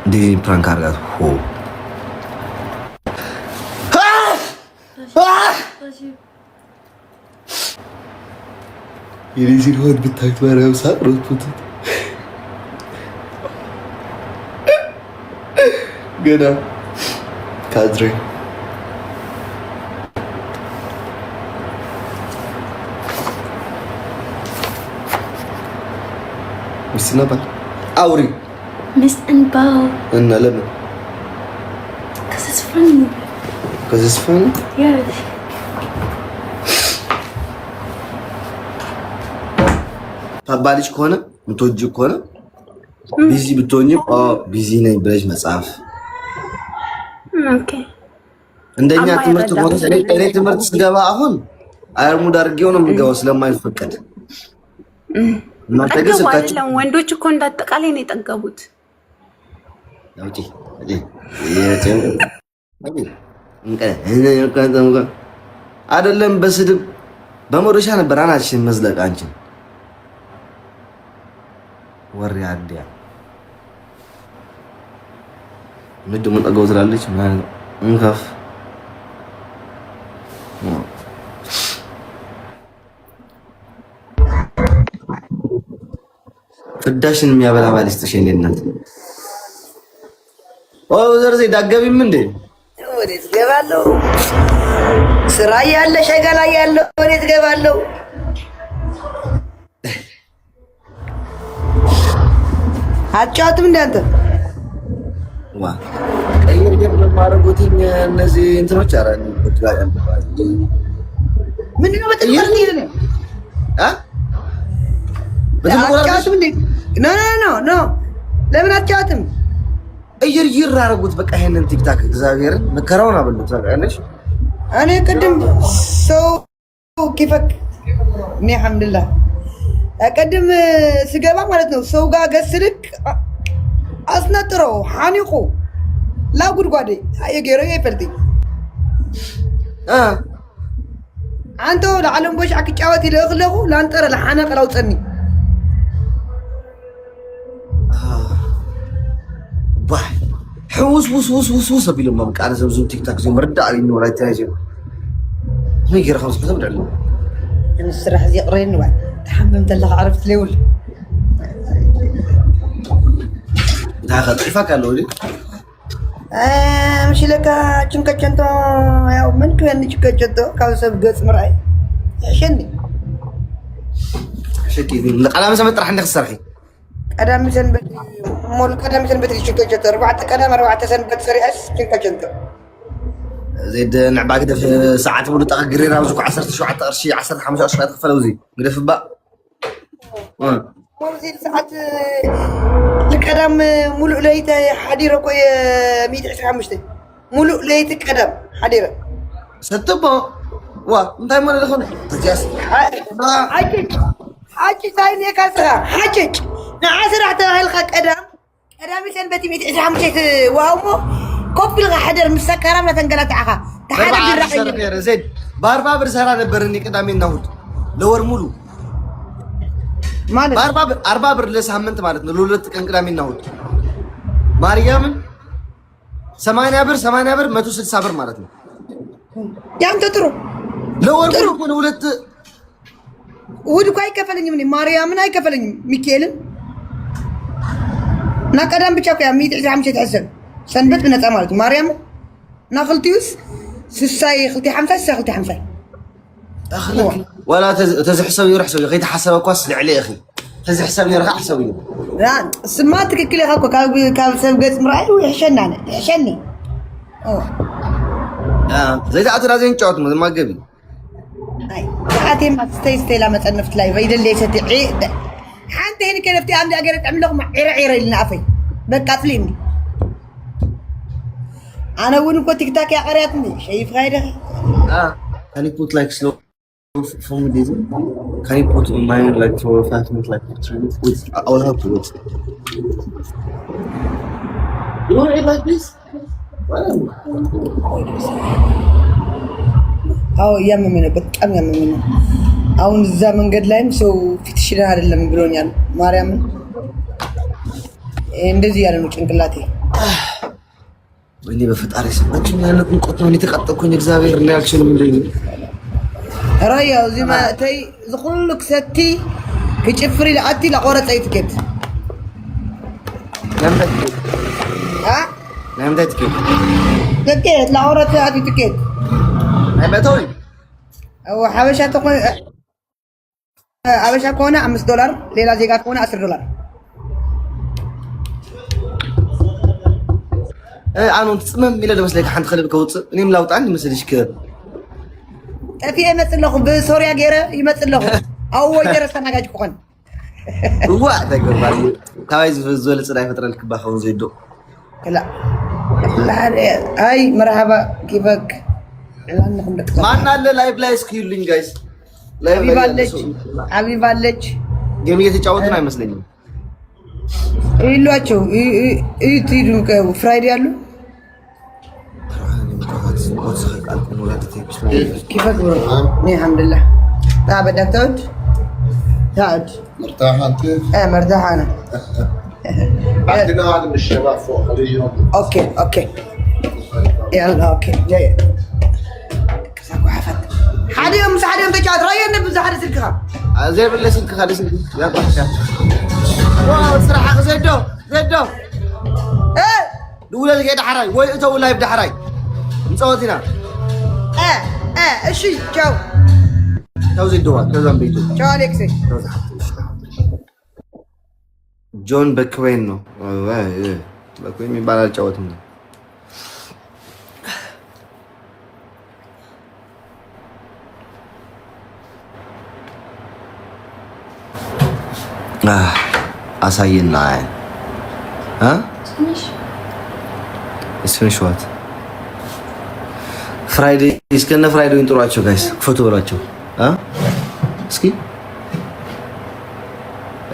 ዴዚ ፕራንክ አርጋት ሆ የዴዚን ሆድ ብታዩት ማርያም ሳቅሮት ገና ካድሬ ሚስት ነበር አውሪ ሚስት እንባው እና ለምን Because it's funny? Yes. ታባልሽ ከሆነ ምትወጂ ከሆነ ቢዚ ብትሆኚ ቢዚ ነኝ ብለሽ መጻፍ። ኦኬ እንደኛ ትምህርት ሆነ እኔ ትምህርት ስገባ አሁን አርሙድ አድርጌው ነው የምገባው ስለማይፈቀድ እናንተ ግን ስልካችሁ ወንዶች እኮ እንዳጠቃላይ ነው የጠገቡት። ያውጪ አይደለም በስድብ በመዶሻ ነበር አናችን መዝለቅ አንቺን ወሬ አዲያ ምንድን ነው ጠገው ትላለች ማለት እንከፍ ፍዳሽን የሚያበላ ባልሽ ተሸኝ እናት ዘርዜ ዳገቢም እንዴ ወዴት ገባለው? ስራ ያለ ሸገላ ያለ ወዴት ገባለው? አጫውትም እንዳንተ ዋ ቀይር የማረጉትኝ እነዚህ እንትኖች አራኝ ወጥላ ምንድነው በተቀርጥ ይሄ ነው አጫውትም እንዴ ኖ ለምን አጫውትም እይር አረጉት በቃ ይሄንን ቲክታክ እግዚአብሔርን መከራውን አበሉት ታውቃለሽ። እኔ ቅድም ሰው ኪፈክ እኔ አልሐምዱሊላህ ቅድም ስገባ ማለት ነው ሰው ጋር ገስልክ አስነጥረው ሐኒቁ ላጉድጓዴ አየገረው ይፈልጥ አንተ ለዓለም ቦሽ አክጫወት ይለخلخو ላንጠረ ለሐነቀ ላውጠኒ حوس أبيلهم ما بقى أنا زوم تيك تاك زوم رد على إنه رايت تاجي ما يجري خمس بس بدري أنا الصراحة زي قرين واحد تحممت الله عرفت لي ولا ده خد كيفك قالوا لي مش لك شنك شنتو يا من كان شنك شنتو كان سب قص مرأي عشاني شكي أنا مثلا مطرح عندك الصرخي قدام سن بت مول قدام سن بت شنك شنتو أربعة سن بت سريعس شنك شنتو زيد نعبا كده في ساعات مولو تقرير رامزوك 10 شو حتى قرشي 10 15 تخفلوا زي كده في بقى مول زي ساعات القدام مولو ليته حديره كوي 125 مولو ليته قدام حديره ستبو وا انت ما دخل تجاس حاجي ثاني كسره حاجي نعسر حتى هلقه قدام سن بت 125 واومو كوبل حدر مسكره ما تنقلت عخا تحدد الرقيه زيد باربا بر سرا نبرني قدامي نهود لور مولو ማለት 40 ብር ለሳምንት ማለት ነው ለሁለት ቀን ቅዳሜ እና እሑድ ማርያምን 80 ብር 160 ብር ማለት ነው ያንተ ጥሩ ለወር ነው ሁለት እሑድ እኮ አይከፈለኝም እኔ ማርያምን አይከፈለኝም ሚካኤልን እና ቀዳም ብቻ እኮ 195 ተሐሰብ ሰንበት በነፃ ማለት ማርያም እና خلتيوس ስሳይ 50 اخلك ولا تزحسب يروح سوي غير حسب كواس عليه اخي تزحسب يروح احسوي لا سمعتك كل اخوك كان سبقت مراي ويحشنا انا يحشني زي تعطي رازين تشوت ما قبل اي ساعتي ما تستي لا متنفت لاي فيد اللي ستعي حتى هنا كنفتي عندي اقدر تعمل لهم عيره لنا افي بقى فليني انا وين كنت تيك تاك يا قريتني شايف غيره can you put like slow for me this can you put mine like for 5 minutes like 3 minutes wait I will have to wait you want it like this አዎ ያመመኝ በጣም ያመመኝ አሁን እዛ መንገድ ላይም ሰው ፊትሽን አይደለም ብሎኛል ማርያምን እንደዚህ ያለ ነው ጭንቅላቴ ወይኔ በፈጣሪ ሰማችሁ ያለው ቁንቆት ነው የተቀጠልኩኝ እግዚአብሔር ነው ያክሽን ምንድን ራያ እዚህ ማተይ ዝኩሉ ክሰቲ ክጭፍሪ ለአቲ ለቆረፀ ይትከት ለምን ትኬት ትኬት ለቆረፀ አቲ ትኬት አይመቶኝ او حبشه تكون حبشه كونه $5 ሌላ ዜጋ ከሆነ $10 አሁን ጽመም ይለ ለመስለክ ሓንት ክልብ ከውጽ እኔም ላውጣን ይመስልሽ ከ እፊ የመጽለኹ በሶሪያ ገረ ይመጽለኹ አው ወጀረ ተናጋጅ ኮን ዋ ተገባል ታይዝ ዝወል ጽዳይ ፈጥረልክ ባኸው ዘይዶ لا لا اي مرحبا كيفك ማን አለ ላይቭ ላይ እስኪዩልኝ ጋይስ ላይቭ ሀቢባለች ጌም እየተጫወትን አይመስለኝም ይሏቸው ይትዱ ፍራይዴ ያሉ كيفك برو الحمد لله تعب بدك تعد مرتاح انت؟ ايه مرتاح انا عندنا واحد من الشباب فوق خليه اوكي يلا اوكي جاي حد يوم تجات راي انه بزحر سلكها زي بالله سلك خالص يا باشا واو صراحه زيدو ايه دول اللي قاعد حراي وي تو لايف دحراي نصوتنا اشي تشاو تو زيدو كذا بيتو تشاو عليكسي جون بكوين ነው በኩዌን የሚባል አልጫወትም አሳየና Finish what? ፍራይዴ እስከነ ፍራይዴውን ጥሯቸው ጋይስ ፎቶ በሏቸው እስኪ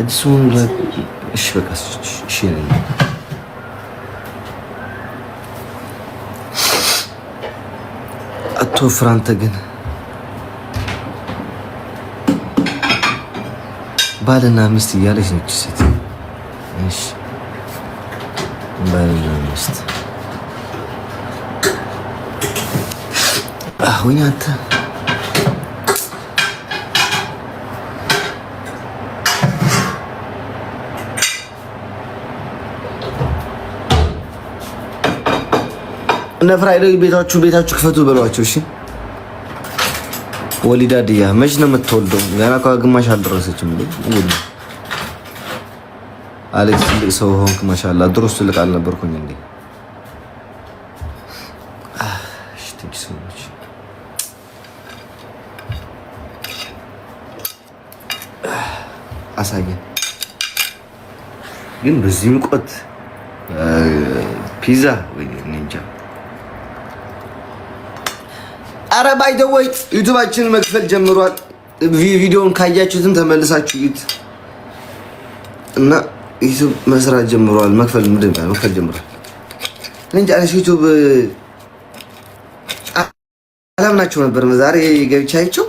እሱን እሺ በቃ እሺ አቶ ፍራንተ ግን ባልና ሚስት እያለች ነች ሴት እሺ ባልና ሚስት አሁን አንተ እነ ፍራይዴ ቤታችሁ ክፈቱ በሏቸው እሺ ወሊዳዲያ መች ነው የምትወልደው? ገና ከግማሽ አልደረሰችም እንዴ? አሌክስ ትልቅ ሰው ሆንክ ማሻአላ። ድሮስ ትልቅ አልነበርኩኝ እንዴ? እሺ ትንሽ አሳየን ግን በዚህ ሙቀት ፒዛ ወይ እንጃ። አረ ባይ ዘ ወይ ዩቲዩባችንን መክፈል ጀምሯል። ቪዲዮውን ካያችሁትን ተመልሳችሁ እዩት እና ዩቲዩብ መስራት ጀምሯል። መክፈል ጀምሯል። እንጃ አለሽ ዩቲዩብ አላምናችሁ ነበር። ዛሬ ገብቼ አይቼው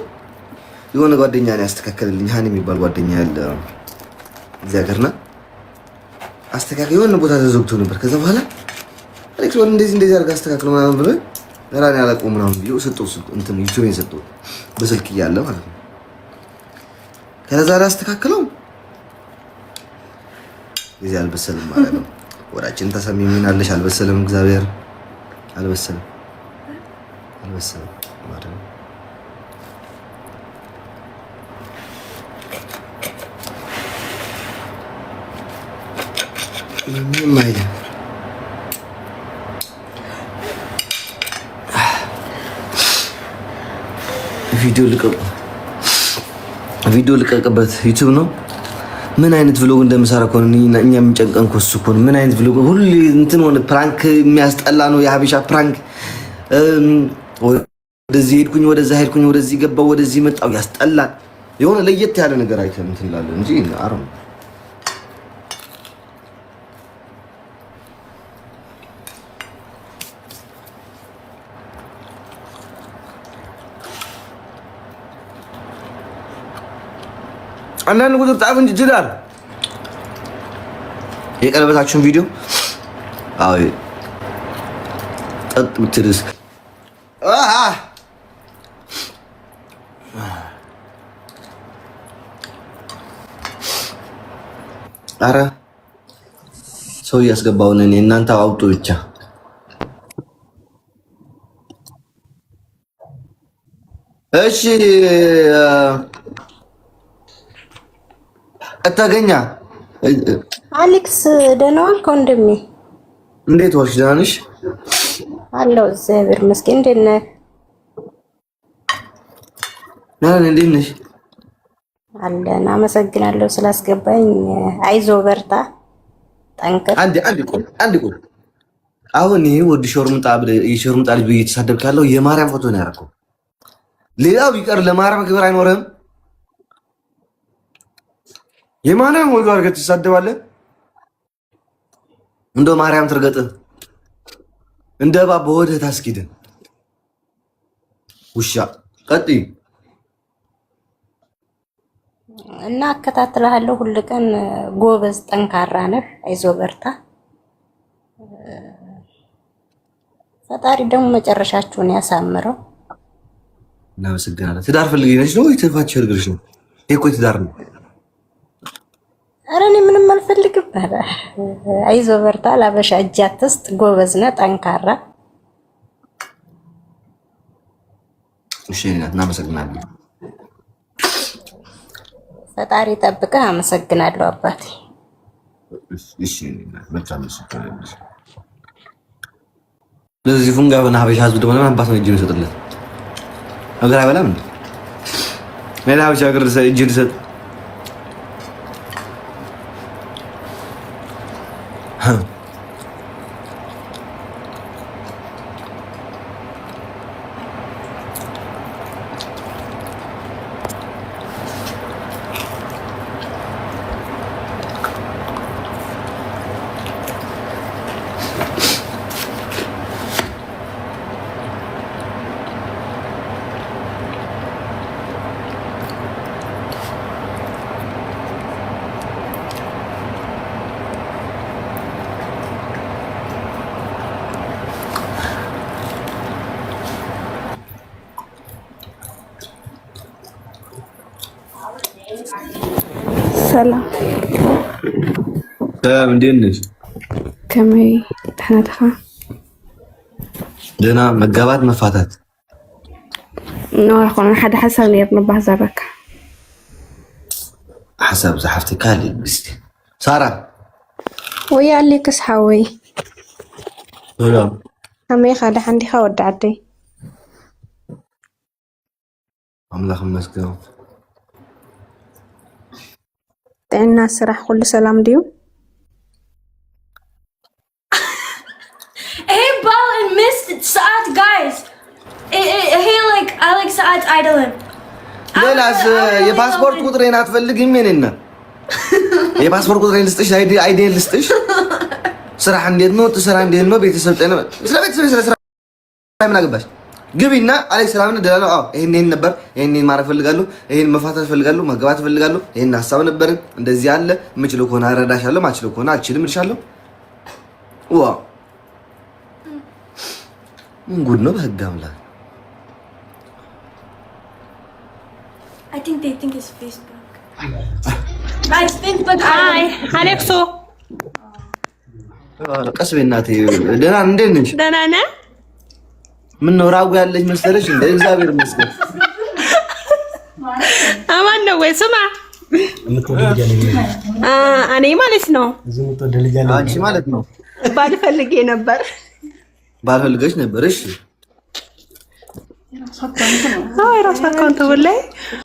የሆነ ጓደኛ ነው ያስተካከለልኝ። ሃኒ የሚባል ጓደኛ ያለ እዚያ ገርና አስተካክል የሆነ ቦታ ተዘግቶ ነበር። ከዛ በኋላ አሌክስ ወን እንደዚህ አድርጋ አስተካክለው ምናምን ብሎ ራኔ አላውቀውም ምናምን ቢዩ ሰጠው እንትን ዩቲዩብን ሰጠው በስልክ እያለ ማለት ነው። ከዛ አስተካክለው እዚህ አልበሰለም ማለት ነው። ወራችን ተሰሚ ምን አለሽ አልበሰለም። እግዚአብሔር አልበሰለም ማለት ነው። ምንም አይደለም። ቪዲዮ ልቀቅበት ዩቲዩብ ነው። ምን አይነት ቭሎግ እንደምሰራ እኮ ነው እኛ የምንጨንቀን እኮ እሱ እኮ ነው። ምን አይነት ቭሎግ ሁሉ እንትን ሆነ ፕራንክ የሚያስጠላ ነው። የሀበሻ ፕራንክ ወደዚህ ሄድኩኝ፣ ወደዛ ሄድኩኝ፣ ወደዚህ ገባው፣ ወደዚህ መጣው ያስጠላል። የሆነ ለየት ያለ ነገር አይተን እንትን እንላለን እንጂ አረም አንዳንድ ቁጥር ጻፍ እንጂ ይችላል። የቀለበታችሁን ቪዲዮ አይ ጠጥ ምትርስ አረ ሰው ያስገባው ነኝ እናንተ አውጡ ብቻ እሺ አታገኛ አሌክስ ደህና ዋልክ ወንድሜ? እንዴት ዋልሽ? ደህና ነሽ? አለሁ እግዚአብሔር ይመስገን። እንዴት ነህ? እንዴት ነሽ? አለን። አመሰግናለሁ ስላስገባኝ። አይዞ በርታ፣ ጠንክር። አንድ ቆይ አሁን ይሄ ወድ ሾርምጣ ልጅ ብዬ እየተሳደብክ ያለው የማርያም ፎቶ ነው ያደረኩት። ሌላው ቢቀር ለማርያም ክብር አይኖርም። የማርያም ወልዶ አድርገህ ትሳደባለህ። እንደ ማርያም ትርገጥ እንደ እባብ በሆድህ ታስኪድ ውሻ። ቀጥይ እና አከታትልሃለሁ ሁሉ ቀን። ጎበዝ ጠንካራ ነህ። አይዞ በርታ። ፈጣሪ ደግሞ መጨረሻችሁን ያሳምረው። እናመሰግናለን። ትዳር ፈልገሽ ነሽ ነው ወይ ተፋች እርግርሽ ነው? ይሄ እኮ ትዳር ነው። ኧረ እኔ ምንም አልፈልግም። አይዞ በርታ። ላበሻ እጅ አትስጥ። ጎበዝ ነህ፣ ጠንካራ። እሺ እናመሰግናለን። ፈጣሪ ጠብቀህ። አመሰግናለሁ አባቴ። እሺ በጣም መስከረም ለዚህ ፉንጋ በናበሻ ህዝብ ደግሞ ለምን አባት ነው እጅ ይሰጥለት ነገር አይበላም እንዴ? ሌላ ብቻ ሀገር እጅ ይሰጥ ሰላም እንዴት ነሽ? ከመይ ተናድኻ? ደህና። መጋባት መፋታት ነው አሁን ሓደ ሓሳብ ነይርና ባዛበካ ሓሳብ ዝሓፍቲ ካሊእ ግስቲ ሳራ ወይ አሌክስ ሓወይ ሰላም ከመይ ካደ ሓንዲኻ ወዲ ዓደይ አምላኽ ይመስገን። ጥዕና ስራሕ ኩሉ ሰላም ድዩ? Hey, ball and missed Saad, guys. I like Saad's idling. ሌላስ የፓስፖርት ቁጥሬን አትፈልግም? የኔና የፓስፖርት ቁጥሬን ልስጥሽ? አይዲ ልስጥሽ? ስራ እንዴት ነው? ስራ እንዴት ነው? ቤተሰብ ጤና ስራ ምን አገባሽ? ግቢና አሌክስ ሰላም ነው ደህና ነው? አዎ ይሄን ነበር ይሄን ማረፍ ፈልጋለሁ፣ ይሄን መፋታት ፈልጋለሁ፣ መግባት ፈልጋለሁ፣ ይሄን ሐሳብ ነበር እንደዚህ አለ። የምችለው ከሆነ አረዳሻለሁ፣ ማችለው ከሆነ አልችልም እልሻለሁ። ዋው ምን ጉድ ነው በህግ አምላክ። I think they think it's Facebook. Guys, Facebook. Hi, አሌክሶ ቀስ በእናትህ ደህና እንዴት ነሽ? ደህና ነህ? ምን ነው ራው ያለሽ መሰለሽ? እንደ እግዚአብሔር ይመስገን። አማን ነው ወይ? ስማ እኔ ማለት ነው አንቺ ማለት ነው ባልፈልጌ ነበር። ባልፈልገሽ ነበር? እሺ የራስ አካውንት ወላሂ